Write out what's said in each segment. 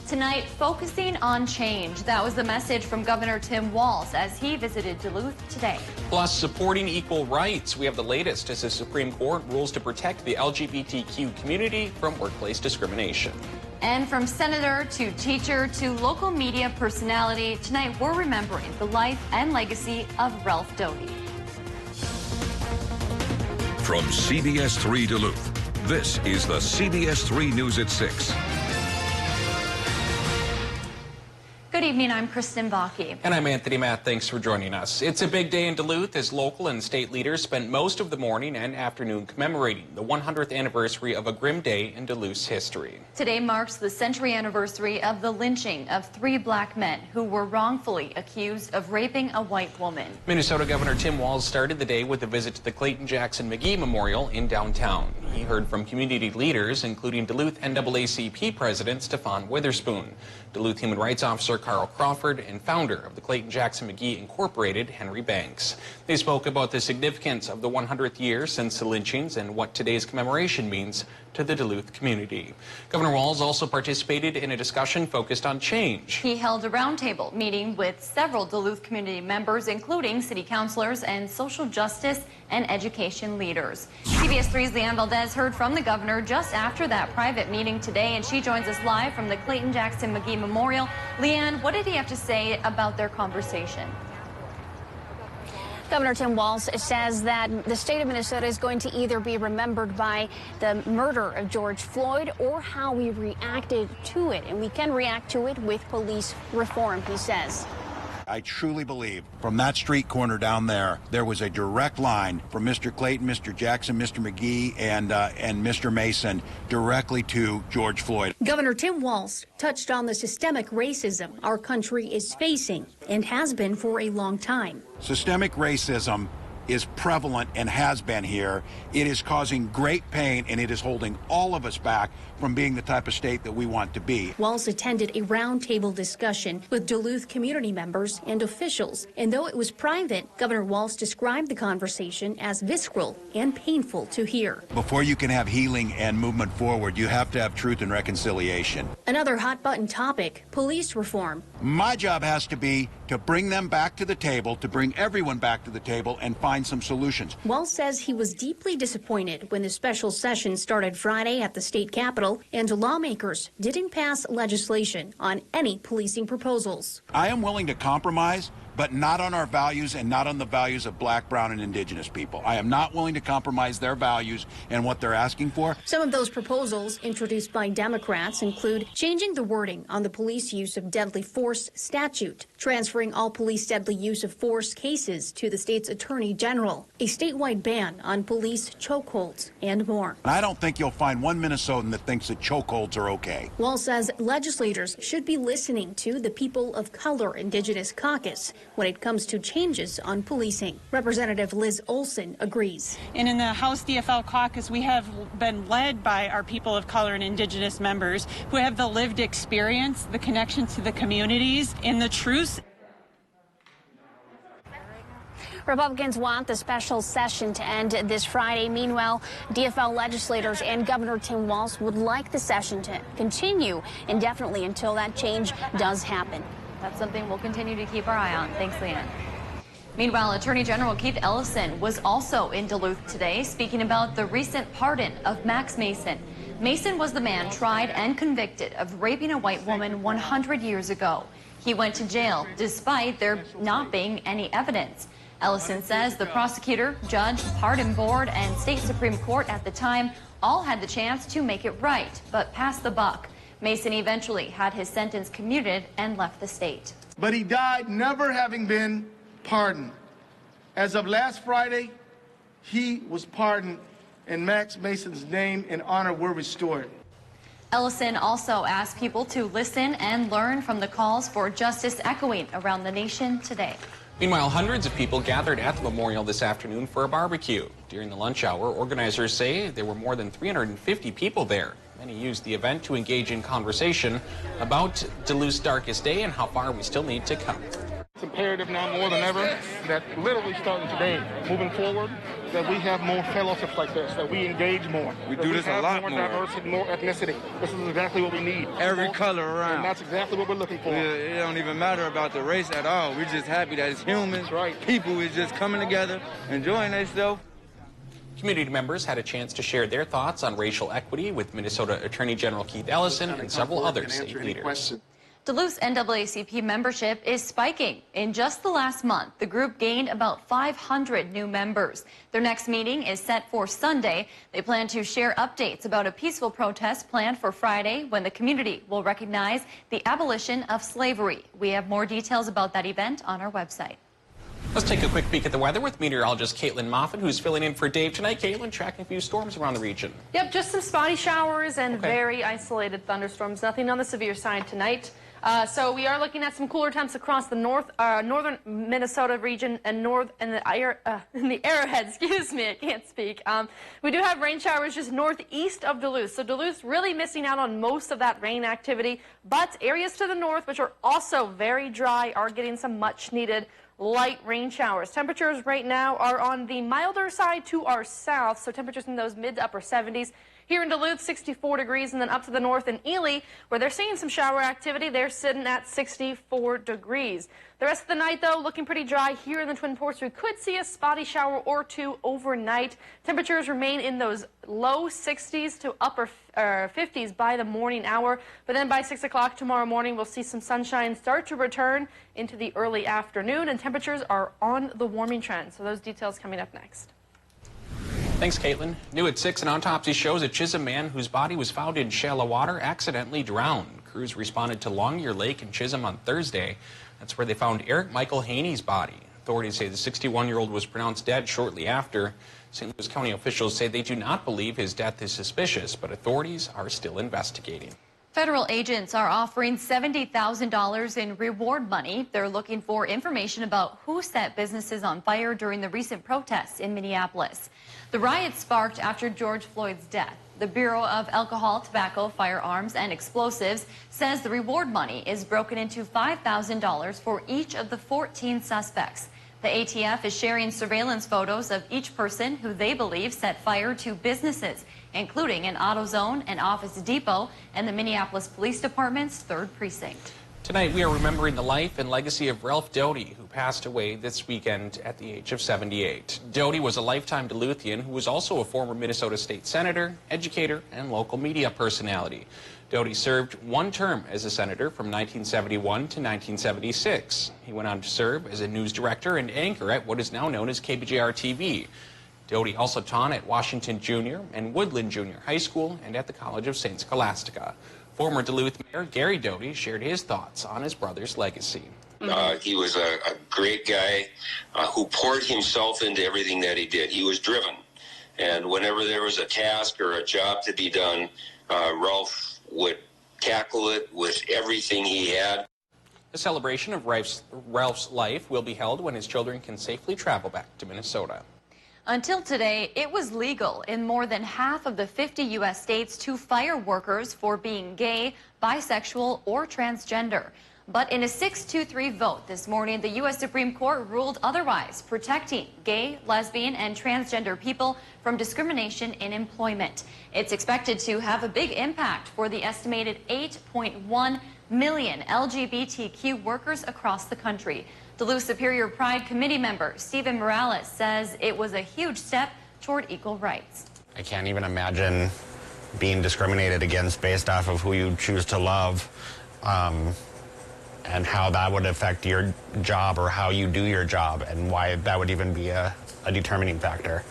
Tonight, focusing on change. That was the message from Governor Tim Walz as he visited Duluth today. Plus, supporting equal rights. We have the latest as the Supreme Court rules to protect the LGBTQ community from workplace discrimination. And from senator to teacher to local media personality, tonight we're remembering the life and legacy of Ralph Doty. From CBS3 Duluth, this is the CBS3 News at 6. Good evening, I'm Kristen Bakke. And I'm Anthony Matt. Thanks for joining us. It's a big day in Duluth as local and state leaders spent most of the morning and afternoon commemorating the 100th anniversary of a grim day in Duluth's history. Today marks the century anniversary of the lynching of 3 black men who were wrongfully accused of raping a white woman. Minnesota Governor Tim Walz started the day with a visit to the Clayton Jackson McGee Memorial in downtown. He heard from community leaders, including Duluth NAACP President Stefan Witherspoon, Duluth Human Rights Officer Carl Crawford, and founder of the Clayton Jackson McGee Incorporated, Henry Banks. They spoke about the significance of the 100th year since the lynchings and what today's commemoration means to the Duluth community. Governor Walz also participated in a discussion focused on change. He held a roundtable meeting with several Duluth community members, including city councilors and social justice and education leaders. CBS3's Leanne Valdez heard from the governor just after that private meeting today, and she joins us live from the Clayton Jackson McGee Memorial. Leanne, what did he have to say about their conversation? Governor Tim Walz says that the state of Minnesota is going to either be remembered by the murder of George Floyd or how we reacted to it. And we can react to it with police reform, he says. I truly believe from that street corner down there, there was a direct line from Mr. Clayton, Mr. Jackson, Mr. McGee, and Mr. Mason directly to George Floyd. Governor Tim Walz touched on the systemic racism our country is facing and has been for a long time. Systemic racism is prevalent and has been here. It is causing great pain, and it is holding all of us back from being the type of state that we want to be. Walz attended a roundtable discussion with Duluth community members and officials, and though it was private, Governor Walz described the conversation as visceral and painful to hear. Before you can have healing and movement forward, you have to have truth and reconciliation. Another hot-button topic, police reform. My job has to be to bring them back to the table, to bring everyone back to the table and find some solutions. Walz says he was deeply disappointed when the special session started Friday at the state capitol and lawmakers didn't pass legislation on any policing proposals. I am willing to compromise, but not on our values and not on the values of black, brown, and indigenous people. I am not willing to compromise their values and what they're asking for. Some of those proposals introduced by Democrats include changing the wording on the police use of deadly force statute, transferring all police deadly use of force cases to the state's attorney general, a statewide ban on police chokeholds, and more. I don't think you'll find one Minnesotan that thinks that chokeholds are okay. Walz says legislators should be listening to the People of Color Indigenous Caucus when it comes to changes on policing. Representative Liz Olson agrees. And in the House DFL caucus, we have been led by our people of color and indigenous members who have the lived experience, the connection to the communities, and the truths. Republicans want the special session to end this Friday. Meanwhile, DFL legislators and Governor Tim Walz would like the session to continue indefinitely until that change does happen. That's something we'll continue to keep our eye on. Thanks, Leanne. Meanwhile, Attorney General Keith Ellison was also in Duluth today, speaking about the recent pardon of Max Mason. Mason was the man tried and convicted of raping a white woman 100 years ago. He went to jail despite there not being any evidence. Ellison says the prosecutor, judge, pardon board, and state Supreme Court at the time all had the chance to make it right, but passed the buck. Mason eventually had his sentence commuted and left the state. But he died never having been pardoned. As of last Friday, he was pardoned, and Max Mason's name and honor were restored. Ellison also asked people to listen and learn from the calls for justice echoing around the nation today. Meanwhile, hundreds of people gathered at the memorial this afternoon for a barbecue. During the lunch hour, organizers say there were more than 350 people there. Many used the event to engage in conversation about Duluth's darkest day and how far we still need to come. It's imperative now more than ever that literally starting today, moving forward, that we have more fellowships like this, that we engage more. We do this a lot more. More diversity, more ethnicity. This is exactly what we need. Every color around. And that's exactly what we're looking for. It don't even matter about the race at all. We're just happy that it's humans. That's right. People is just coming together, enjoying themselves. Community members had a chance to share their thoughts on racial equity with Minnesota Attorney General Keith Ellison and several other state leaders. Duluth's NAACP membership is spiking. In just the last month, the group gained about 500 new members. Their next meeting is set for Sunday. They plan to share updates about a peaceful protest planned for Friday when the community will recognize the abolition of slavery. We have more details about that event on our website. Let's take a quick peek at the weather with meteorologist Caitlin Moffat, who's filling in for Dave tonight. Caitlin, tracking a few storms around the region. Yep, just some spotty showers and very isolated thunderstorms. Nothing on the severe side tonight. So we are looking at some cooler temps across the northern Minnesota region and in the Arrowhead. Excuse me, I can't speak. We do have rain showers just northeast of Duluth. So Duluth's really missing out on most of that rain activity. But areas to the north, which are also very dry, are getting some much needed light rain showers. Temperatures right now are on the milder side to our south. So temperatures in those mid to upper 70s. Here in Duluth, 64 degrees, and then up to the north in Ely, where they're seeing some shower activity, they're sitting at 64 degrees. The rest of the night, though, looking pretty dry here in the Twin Ports. We could see a spotty shower or two overnight. Temperatures remain in those low 60s to upper 50s by the morning hour. But then by 6 o'clock tomorrow morning, we'll see some sunshine start to return into the early afternoon, and temperatures are on the warming trend. So those details coming up next. Thanks, Caitlin. New at 6, an autopsy shows a Chisholm man whose body was found in shallow water accidentally drowned. Crews responded to Longyear Lake in Chisholm on Thursday. That's where they found Eric Michael Haney's body. Authorities say the 61-year-old was pronounced dead shortly after. St. Louis County officials say they do not believe his death is suspicious, but authorities are still investigating. Federal agents are offering $70,000 in reward money. They're looking for information about who set businesses on fire during the recent protests in Minneapolis. The riots sparked after George Floyd's death. The Bureau of Alcohol, Tobacco, Firearms, and Explosives says the reward money is broken into $5,000 for each of the 14 suspects. The ATF is sharing surveillance photos of each person who they believe set fire to businesses, including an AutoZone, an Office Depot, and the Minneapolis Police Department's 3rd Precinct. Tonight, we are remembering the life and legacy of Ralph Doty, who passed away this weekend at the age of 78. Doty was a lifetime Duluthian who was also a former Minnesota State Senator, educator, and local media personality. Doty served one term as a senator from 1971 to 1976. He went on to serve as a news director and anchor at what is now known as KBJR TV. Doty also taught at Washington Junior and Woodland Junior High School and at the College of St. Scholastica. Former Duluth Mayor Gary Doty shared his thoughts on his brother's legacy. He was a great guy who poured himself into everything that he did. He was driven. And whenever there was a task or a job to be done, Ralph would tackle it with everything he had. The celebration of Ralph's life will be held when his children can safely travel back to Minnesota. Until today, it was legal in more than half of the 50 U.S. states to fire workers for being gay, bisexual, or transgender. But in a 6-2-3 vote this morning, the U.S. Supreme Court ruled otherwise, protecting gay, lesbian, and transgender people from discrimination in employment. It's expected to have a big impact for the estimated 8.1 million LGBTQ workers across the country. Duluth Superior Pride Committee member Stephen Morales says it was a huge step toward equal rights. I can't even imagine being discriminated against based off of who you choose to love, and how that would affect your job or how you do your job, and why that would even be a determining factor.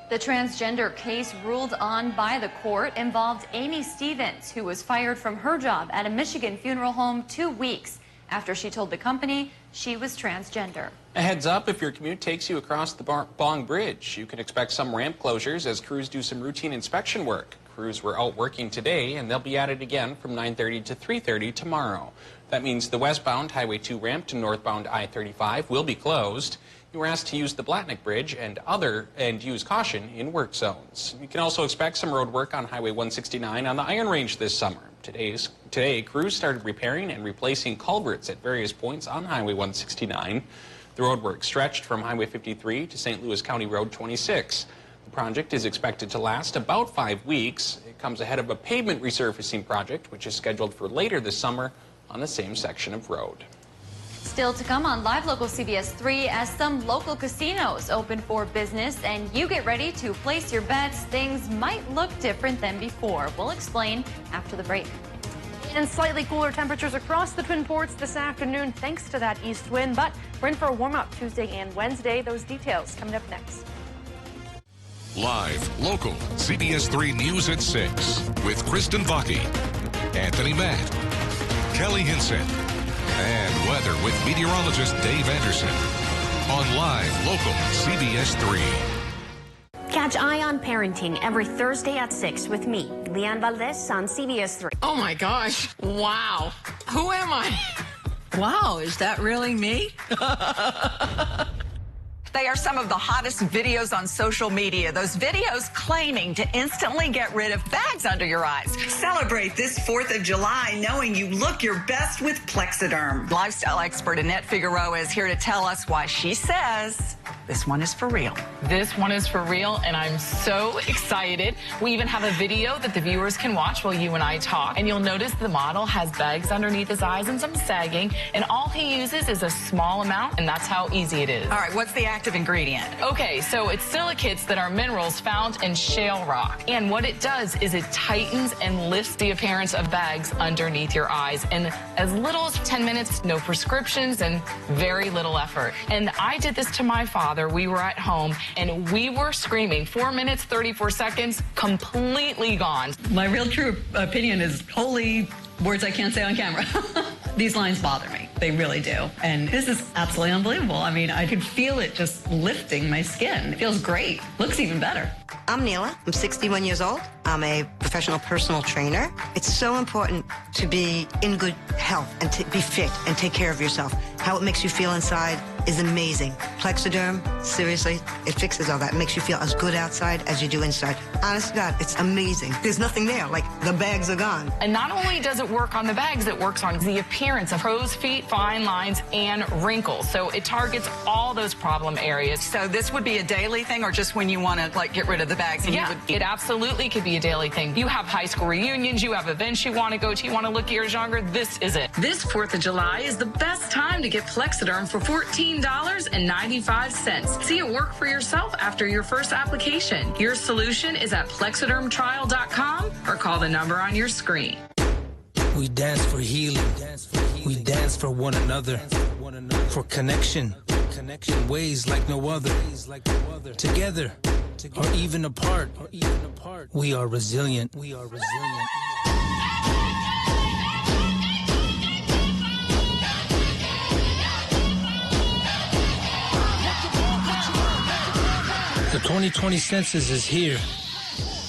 The transgender case ruled on by the court involved Amy Stevens, who was fired from her job at a Michigan funeral home 2 weeks after she told the company she was transgender. A heads up, if your commute takes you across the Bong Bridge, you can expect some ramp closures as crews do some routine inspection work. Crews were out working today, and they'll be at it again from 9:30 to 3:30 tomorrow. That means the westbound Highway 2 ramp to northbound I-35 will be closed. You You were asked to use the Blatnick Bridge and use caution in work zones. You can also expect some road work on Highway 169 on the Iron Range this summer. Today, crews started repairing and replacing culverts at various points on Highway 169. The road work stretched from Highway 53 to St. Louis County Road 26. The project is expected to last about 5 weeks. It comes ahead of a pavement resurfacing project, which is scheduled for later this summer on the same section of road. Still to come on Live Local CBS 3 as some local casinos open for business and you get ready to place your bets. Things might look different than before. We'll explain after the break. And slightly cooler temperatures across the Twin Ports this afternoon thanks to that east wind, but we're in for a warm-up Tuesday and Wednesday. Those details coming up next. Live, local, CBS 3 News at 6 with Kristen Bakke, Anthony Matt, Kelly Hinson, and weather with meteorologist Dave Anderson on Live, local, CBS 3. Catch Eye on Parenting every Thursday at 6 with me, Leanne Valdez, on CBS 3. Oh my gosh. Wow. Who am I? Wow, is that really me? They are some of the hottest videos on social media. Those videos claiming to instantly get rid of bags under your eyes. Celebrate this 4th of July knowing you look your best with Plexiderm. Lifestyle expert Annette Figueroa is here to tell us why she says this one is for real. This one is for real, and I'm so excited. We even have a video that the viewers can watch while you and I talk. And you'll notice the model has bags underneath his eyes and some sagging, and all he uses is a small amount, and that's how easy it is. All right, what's the active ingredient? Okay, so it's silicates that are minerals found in shale rock. And what it does is it tightens and lifts the appearance of bags underneath your eyes in as little as 10 minutes, no prescriptions, and very little effort. And I did this to my father. We were at home, and we were screaming. 4 minutes, 34 seconds, completely gone. My real true opinion is holy words I can't say on camera. These lines bother me. They really do. And this is absolutely unbelievable. I mean, I could feel it just lifting my skin. It feels great. Looks even better. I'm Neela. I'm 61 years old. I'm a professional personal trainer. It's so important to be in good health and to be fit and take care of yourself. How it makes you feel inside is amazing. Plexiderm, seriously, it fixes all that. It makes you feel as good outside as you do inside. Honest to God, it's amazing. There's nothing there. Like, the bags are gone. And not only does it work on the bags, it works on the appearance of crow's feet, fine lines, and wrinkles. So it targets all those problem areas. So this would be a daily thing, or just when you want to, like, get rid of the bags? And yeah, it absolutely could be a daily thing. You have high school reunions, you have events you want to go to, you want to look years younger, this is it. This 4th of July is the best time to get Plexiderm for $14.95. See it work for yourself after your first application. Your solution is at plexidermtrial.com or call the number on your screen. We dance for healing. We dance for one another. For connection. In ways like no other. Together. Or even apart. We are resilient. The 2020 census is here,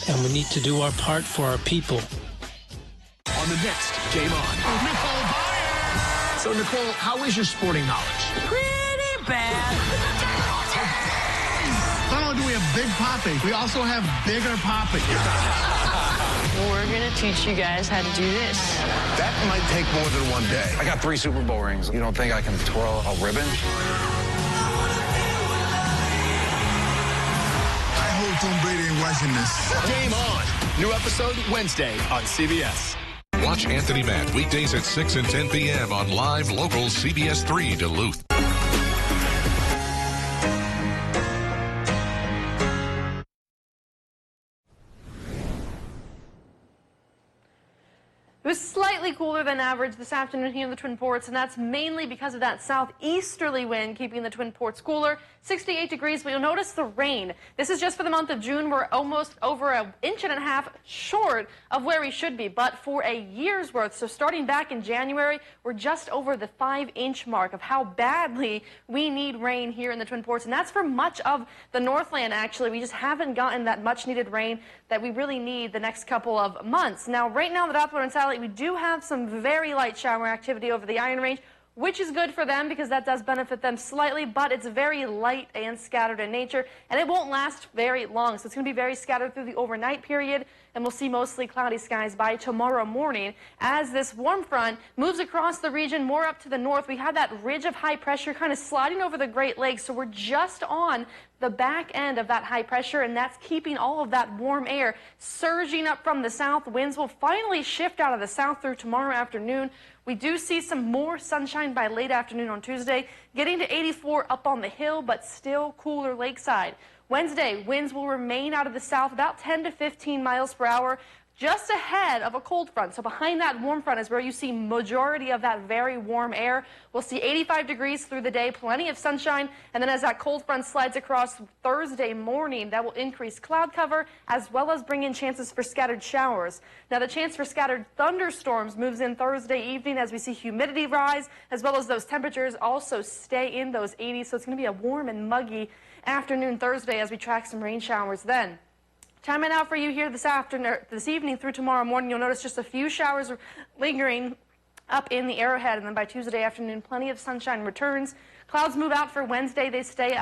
and we need to do our part for our people. On the next Game On. Nicole Byer! So, Nicole, how is your sporting knowledge? Pretty bad. Not only do we have Big Poppy, we also have Bigger Poppy. We're going to teach you guys how to do this. That might take more than one day. I got 3 Super Bowl rings. You don't think I can twirl a ribbon? I hope Tom Brady ain't watching this. Game On. New episode Wednesday on CBS. Watch Anthony Matt weekdays at 6 and 10 p.m. on Live Local CBS 3 Duluth. It was slightly cooler than average this afternoon here in the Twin Ports, and that's mainly because of that southeasterly wind keeping the Twin Ports cooler. 68 degrees, but you'll notice the rain. This is just for the month of June. We're almost over an inch and a half short of where we should be, but for a year's worth. So starting back in January, we're just over the 5-inch mark of how badly we need rain here in the Twin Ports, and that's for much of the Northland, actually. We just haven't gotten that much-needed rain that we really need the next couple of months. Now, right now, the Doppler and satellite, we do have some very light shower activity over the Iron Range. which is good for them because that does benefit them slightly, but it's very light and scattered in nature, and it won't last very long. So it's going to be very scattered through the overnight period, and we'll see mostly cloudy skies by tomorrow morning. As this warm front moves across the region more up to the north, we have that ridge of high pressure kind of sliding over the Great Lakes, so we're just on the back end of that high pressure, and that's keeping all of that warm air surging up from the south. Winds will finally shift out of the south through tomorrow afternoon. We do see some more sunshine by late afternoon on Tuesday, getting to 84 up on the hill, but still cooler lakeside. Wednesday, winds will remain out of the south about 10 to 15 miles per hour, just ahead of a cold front. So behind that warm front is where you see majority of that very warm air. We'll see 85 degrees through the day, plenty of sunshine. And then as that cold front slides across Thursday morning, that will increase cloud cover as well as bring in chances for scattered showers. Now the chance for scattered thunderstorms moves in Thursday evening as we see humidity rise, as well as those temperatures also stay in those 80s. So it's going to be a warm and muggy afternoon Thursday as we track some rain showers then. Timing out for you here this evening through tomorrow morning. You'll notice just a few showers lingering up in the Arrowhead, and then by Tuesday afternoon, plenty of sunshine returns. Clouds move out for Wednesday. They stay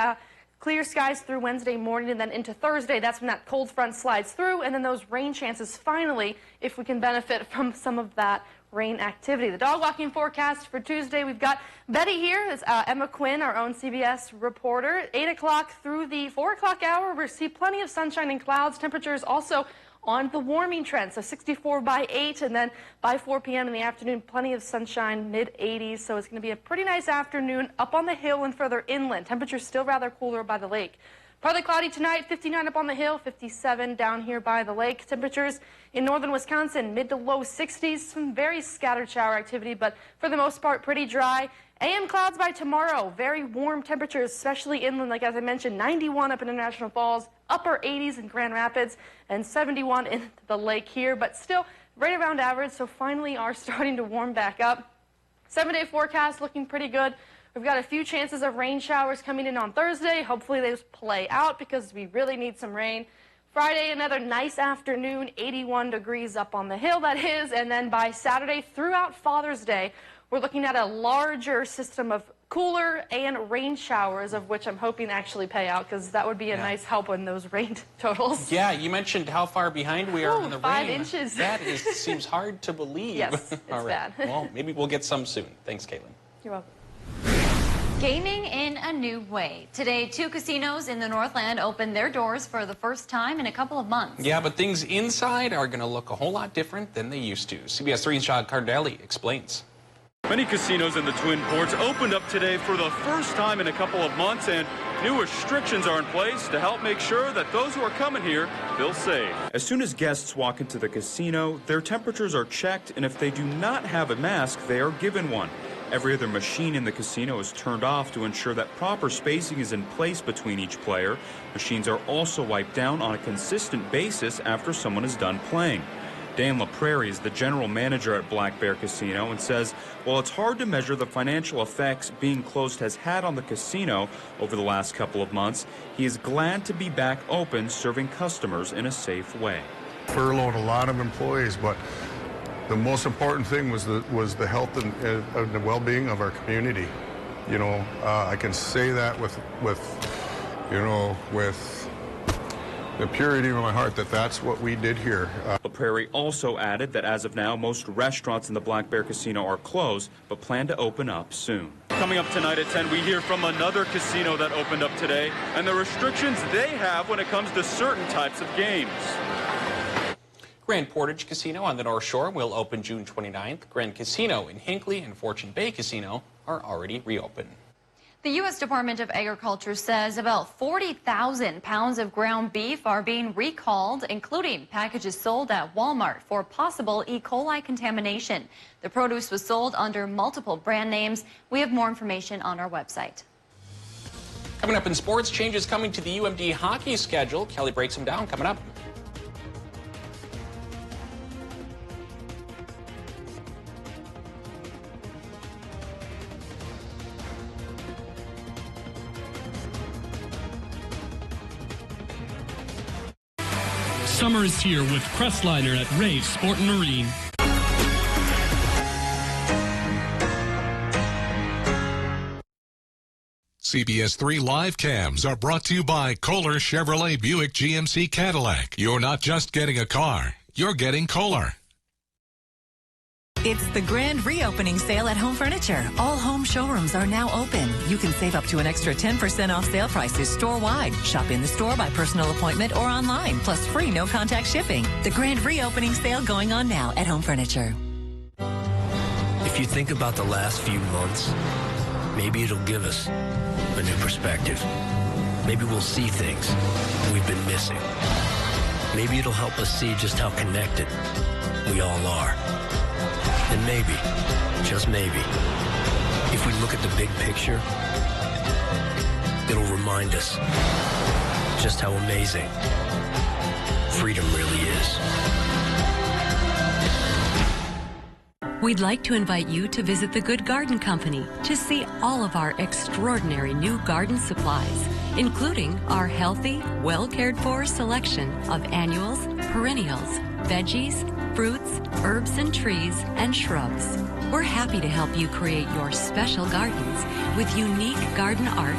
clear skies through Wednesday morning, and then into Thursday. That's when that cold front slides through, and then those rain chances finally, if we can benefit from some of that rain activity. The dog walking forecast for Tuesday, we've got Betty here. It's Emma Quinn, our own CBS reporter. 8 o'clock through the 4 o'clock hour, we see plenty of sunshine and clouds. Temperatures also on the warming trend, so 64 by 8, and then by 4 p.m. in the afternoon, plenty of sunshine, mid-80s. So it's going to be a pretty nice afternoon up on the hill and further inland. Temperatures still rather cooler by the lake. Partly cloudy tonight, 59 up on the hill, 57 down here by the lake. Temperatures in northern Wisconsin, mid to low 60s. Some very scattered shower activity, but for the most part, pretty dry. AM clouds by tomorrow. Very warm temperatures, especially inland, like as I mentioned, 91 up in International Falls, upper 80s in Grand Rapids, and 71 in the lake here, but still right around average, so finally are starting to warm back up. 7-day forecast looking pretty good. We've got a few chances of rain showers coming in on Thursday. Hopefully those play out because we really need some rain. Friday, another nice afternoon, 81 degrees up on the hill, that is. And then by Saturday throughout Father's Day, we're looking at a larger system of cooler and rain showers, of which I'm hoping actually pay out because that would be a nice help in those rain totals. Yeah, you mentioned how far behind we are on the 5 rain. inches. That seems hard to believe. Yes, it's All right. bad. Well, maybe we'll get some soon. Thanks, Caitlin. You're welcome. Gaming in a new way. Today, 2 casinos in the Northland opened their doors for the first time in a couple of months. Yeah, but things inside are going to look a whole lot different than they used to. CBS3's Sean Cardelli explains. Many casinos in the Twin Ports opened up today for the first time in a couple of months, and new restrictions are in place to help make sure that those who are coming here feel safe. As soon as guests walk into the casino, their temperatures are checked, and if they do not have a mask, they are given one. Every other machine in the casino is turned off to ensure that proper spacing is in place between each player. Machines are also wiped down on a consistent basis after someone is done playing. Dan LaPrairie is the general manager at Black Bear Casino and says, while it's hard to measure the financial effects being closed has had on the casino over the last couple of months, he is glad to be back open serving customers in a safe way. Furloughed a lot of employees, but the most important thing was the health and the well-being of our community. You know, I can say that with the purity of my heart that that's what we did here. LaPrairie also added that as of now, most restaurants in the Black Bear Casino are closed, but plan to open up soon. Coming up tonight at 10, we hear from another casino that opened up today and the restrictions they have when it comes to certain types of games. Grand Portage Casino on the North Shore will open June 29th. Grand Casino in Hinckley and Fortune Bay Casino are already reopened. The U.S. Department of Agriculture says about 40,000 pounds of ground beef are being recalled, including packages sold at Walmart for possible E. coli contamination. The produce was sold under multiple brand names. We have more information on our website. Coming up in sports, changes coming to the UMD hockey schedule. Kelly breaks them down coming up. Summer is here with Crestliner at Rave Sport and Marine. CBS3 live cams are brought to you by Kohler Chevrolet Buick GMC Cadillac. You're not just getting a car, you're getting Kohler. It's the grand reopening sale at Home Furniture. All home showrooms are now open. You can save up to an extra 10% off sale prices store-wide. Shop in the store by personal appointment or online, plus free no-contact shipping. The grand reopening sale going on now at Home Furniture. If you think about the last few months, maybe it'll give us a new perspective. Maybe we'll see things we've been missing. Maybe it'll help us see just how connected we all are. And maybe, just maybe, if we look at the big picture, it'll remind us just how amazing freedom really is. We'd like to invite you to visit the Good Garden Company to see all of our extraordinary new garden supplies, including our healthy, well-cared-for selection of annuals, perennials, veggies, fruits, herbs and trees, and shrubs. We're happy to help you create your special gardens with unique garden art,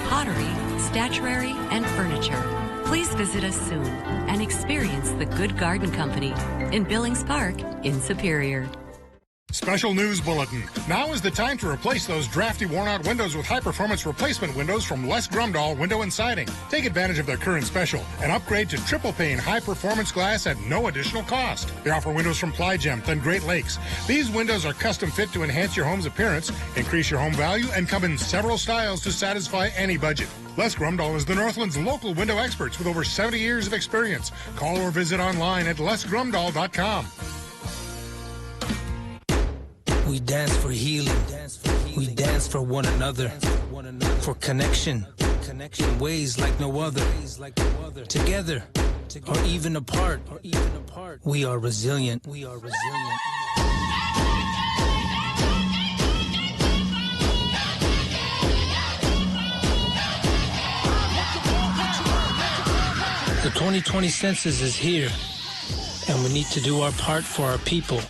pottery, statuary, and furniture. Please visit us soon and experience the Good Garden Company in Billings Park in Superior. Special news bulletin. Now is the time to replace those drafty, worn-out windows with high-performance replacement windows from Les Grumdahl Window and Siding. Take advantage of their current special and upgrade to triple-pane high-performance glass at no additional cost. They offer windows from Plygem and Great Lakes. These windows are custom fit to enhance your home's appearance, increase your home value, and come in several styles to satisfy any budget. Les Grumdahl is the Northland's local window experts with over 70 years of experience. Call or visit online at lesgrumdahl.com. We dance for healing. We dance for one another. For connection. In ways like no other. Together. Or even apart. We are resilient. The 2020 census is here, and we need to do our part for our people.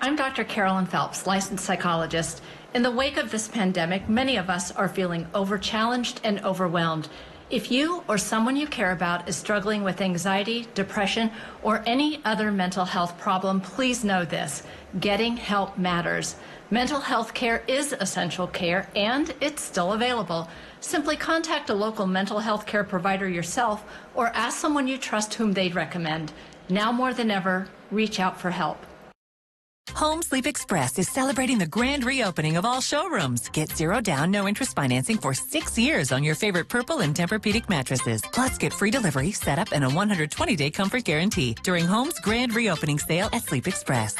I'm Dr. Carolyn Phelps, licensed psychologist. In the wake of this pandemic, many of us are feeling overchallenged and overwhelmed. If you or someone you care about is struggling with anxiety, depression, or any other mental health problem, please know this: getting help matters. Mental health care is essential care, and it's still available. Simply contact a local mental health care provider yourself or ask someone you trust whom they'd recommend. Now more than ever, reach out for help. Home Sleep Express is celebrating the grand reopening of all showrooms. Get zero down, no interest financing for 6 years on your favorite Purple and Tempur-Pedic mattresses. Plus, get free delivery, setup, and a 120-day comfort guarantee during Home's grand reopening sale at Sleep Express.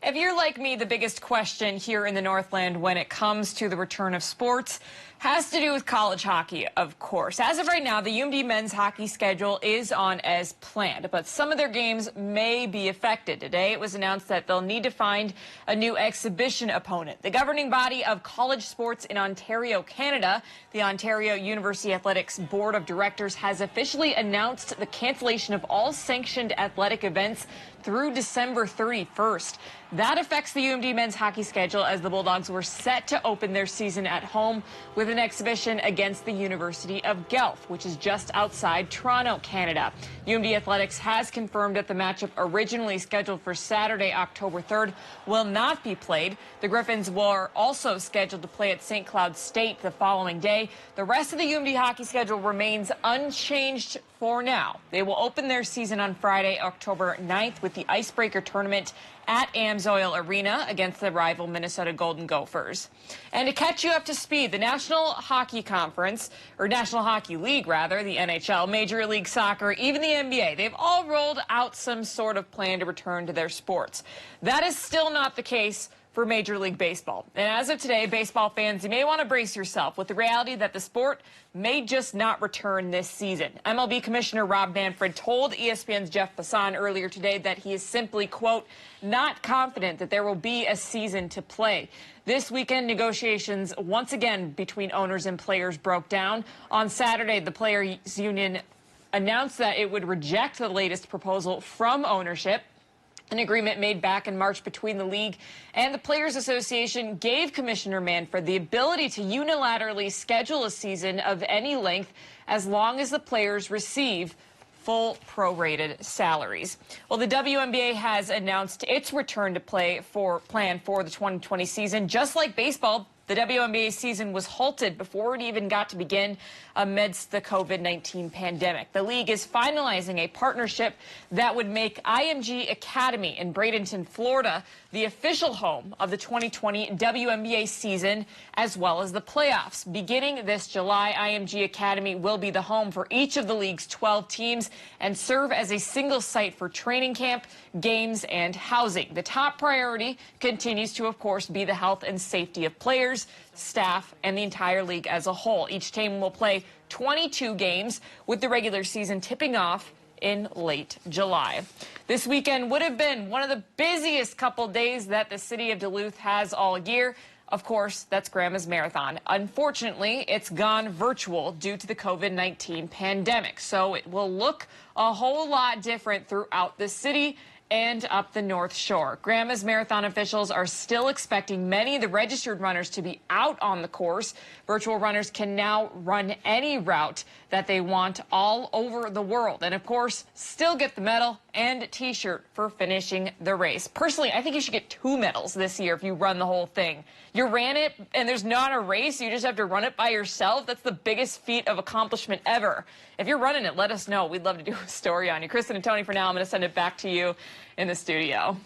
If you're like me, the biggest question here in the Northland when it comes to the return of sports has to do with college hockey, of course. As of right now, the UMD men's hockey schedule is on as planned, but some of their games may be affected. Today, it was announced that they'll need to find a new exhibition opponent. The governing body of college sports in Ontario, Canada, the Ontario University Athletics Board of Directors, has officially announced the cancellation of all sanctioned athletic events through December 31st. That affects the UMD men's hockey schedule, as the Bulldogs were set to open their season at home with an exhibition against the University of Guelph, which is just outside Toronto, Canada. UMD Athletics has confirmed that the matchup originally scheduled for Saturday, October 3rd, will not be played. The Griffins were also scheduled to play at St. Cloud State the following day. The rest of the UMD hockey schedule remains unchanged for now. They will open their season on Friday, October 9th with the Icebreaker Tournament at Amsoil Arena against the rival Minnesota Golden Gophers. And to catch you up to speed, the National Hockey Conference, or National Hockey League rather, the NHL, Major League Soccer, even the NBA, they've all rolled out some sort of plan to return to their sports. That is still not the case for Major League Baseball. And as of today, baseball fans, you may want to brace yourself with the reality that the sport may just not return this season. MLB Commissioner Rob Manfred told ESPN's Jeff Passan earlier today that he is simply, quote, not confident that there will be a season to play. This weekend, negotiations once again between owners and players broke down. On Saturday, the players' union announced that it would reject the latest proposal from ownership. An agreement made back in March between the league and the Players Association gave Commissioner Manfred the ability to unilaterally schedule a season of any length as long as the players receive full prorated salaries. Well, the WNBA has announced its return to play plan for the 2020 season. Just like baseball, the WNBA season was halted before it even got to begin amidst the COVID-19 pandemic. The league is finalizing a partnership that would make IMG Academy in Bradenton, Florida, the official home of the 2020 WNBA season, as well as the playoffs. Beginning this July, IMG Academy will be the home for each of the league's 12 teams and serve as a single site for training camp, games, and housing. The top priority continues to, of course, be the health and safety of players, staff, and the entire league as a whole. Each team will play 22 games, with the regular season tipping off in late July. This weekend would have been one of the busiest couple days that the city of Duluth has all year. Of course, that's Grandma's Marathon. Unfortunately, it's gone virtual due to the COVID-19 pandemic, so it will look a whole lot different throughout the city and up the North Shore. Grandma's Marathon officials are still expecting many of the registered runners to be out on the course. Virtual runners can now run any route that they want all over the world. And of course, still get the medal and t-shirt for finishing the race. Personally, I think you should get 2 medals this year if you run the whole thing. You ran it and there's not a race, you just have to run it by yourself. That's the biggest feat of accomplishment ever. If you're running it, let us know. We'd love to do a story on you. Kristen and Tony, for now, I'm going to send it back to you in the studio.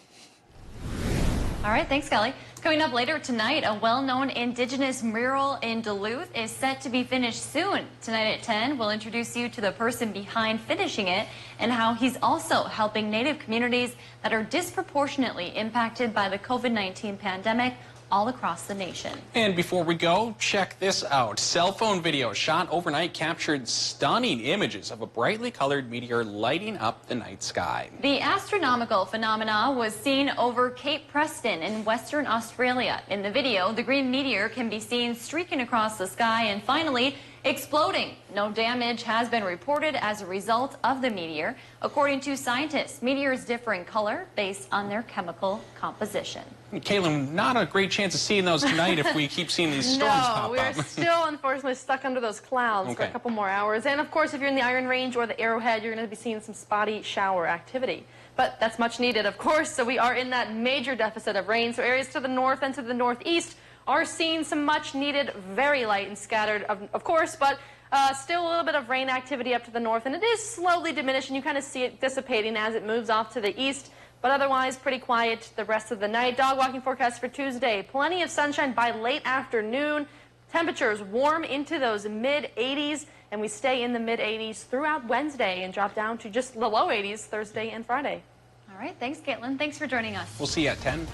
All right, thanks, Kelly. Coming up later tonight, a well-known Indigenous mural in Duluth is set to be finished soon. Tonight at 10, we'll introduce you to the person behind finishing it and how he's also helping Native communities that are disproportionately impacted by the COVID-19 pandemic all across the nation. And before we go, check this out. Cell phone video shot overnight captured stunning images of a brightly colored meteor lighting up the night sky. The astronomical phenomena was seen over Cape Preston in Western Australia. In the video, the green meteor can be seen streaking across the sky and finally exploding. No damage has been reported as a result of the meteor. According to scientists, meteors differ in color based on their chemical composition. Caitlin, not a great chance of seeing those tonight if we keep seeing these storms pop up. No, we're still unfortunately stuck under those clouds for a couple more hours. And of course, if you're in the Iron Range or the Arrowhead, you're going to be seeing some spotty shower activity. But that's much needed, of course, so we are in that major deficit of rain. So areas to the north and to the northeast are seeing some much needed, very light and scattered, of course, but still a little bit of rain activity up to the north, and it is slowly diminishing. You kind of see it dissipating as it moves off to the east, but otherwise pretty quiet the rest of the night. Dog walking forecast for Tuesday. Plenty of sunshine by late afternoon. Temperatures warm into those mid-80s, and we stay in the mid-80s throughout Wednesday and drop down to just the low 80s Thursday and Friday. All right, thanks, Caitlin. Thanks for joining us. We'll see you at 10.